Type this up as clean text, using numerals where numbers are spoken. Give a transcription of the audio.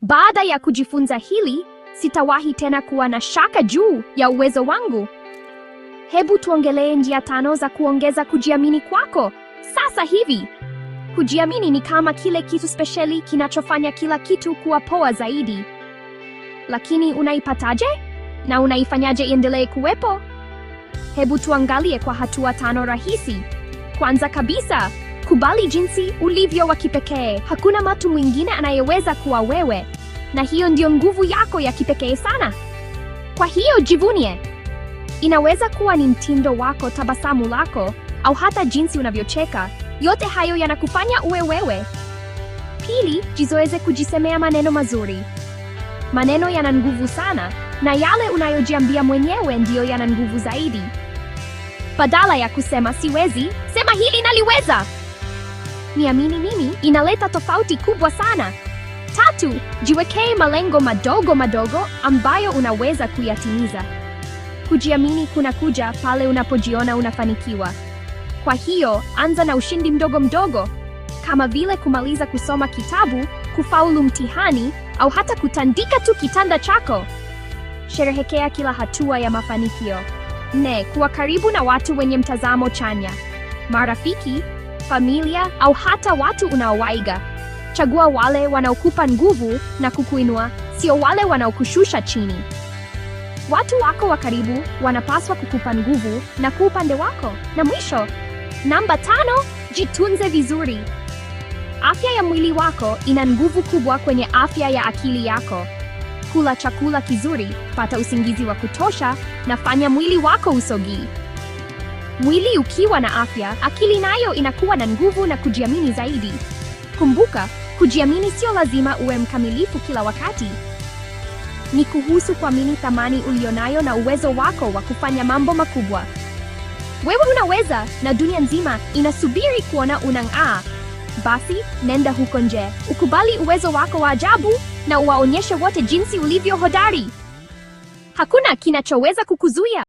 Baada ya kujifunza hili, sitawahi tena kuwa na shaka juu ya uwezo wangu. Hebu tuongelee njia 5 za kuongeza kujiamini kwako sasa hivi. Kujiamini ni kama kile kitu spesheli kinachofanya kila kitu kuwa poa zaidi. Lakini unaipataje? Na unaifanyaje iendelee kuwepo? Hebu tuangalie kwa hatua 5 rahisi. Kwanza kabisa, kubali jinsi ulivyo wa kipekee. Hakuna mtu mwingine anayeweza kuwa wewe, na hiyo ndio nguvu yako ya kipekee sana. Kwa hiyo jivunie. Inaweza kuwa ni mtindo wako, tabasamu lako, au hata jinsi unavyocheka. Yote hayo yanakufanya uwe wewe. Pili, jizoeze kujisemea maneno mazuri. Maneno yana nguvu sana, na yale unayojiambia mwenyewe ndiyo yana nguvu zaidi. Badala ya kusema siwezi, sema hili naliweza. Niamini mimi, inaleta tofauti kubwa sana. 3, jiwekee malengo madogo madogo ambayo unaweza kuyatimiza. Kujiamini kunakuja pale unapojiona unafanikiwa. Kwa hiyo, anza na ushindi mdogo mdogo, kama vile kumaliza kusoma kitabu, kufaulu mtihani, au hata kutandika tu kitanda chako. Sherehekea kila hatua ya mafanikio. 4, kuwa karibu na watu wenye mtazamo chanya. Marafiki, familia, au hata watu unaowaiga. Chagua wale wanaokupa nguvu na kukuinua, sio wale wanaokushusha chini. Watu wako wa karibu wanapaswa kukupa nguvu na kuwa upande wako. Na mwisho, namba 5, jitunze vizuri. Afya ya mwili wako ina nguvu kubwa kwenye afya ya akili yako. Kula chakula kizuri, pata usingizi wa kutosha, na fanya mwili wako usogee. Mwili ukiwa na afya, akili nayo inakuwa na nguvu na kujiamini zaidi. Kumbuka, kujiamini sio lazima uwe mkamilifu kila wakati. Ni kuhusu kuamini thamani ulionayo na uwezo wako wa kufanya mambo makubwa. Wewe unaweza, na dunia nzima inasubiri kuona unang'aa. Basi, nenda huko nje, ukubali uwezo wako wa ajabu, na uwaonyeshe wote jinsi ulivyo hodari. Hakuna kinachoweza kukuzuia.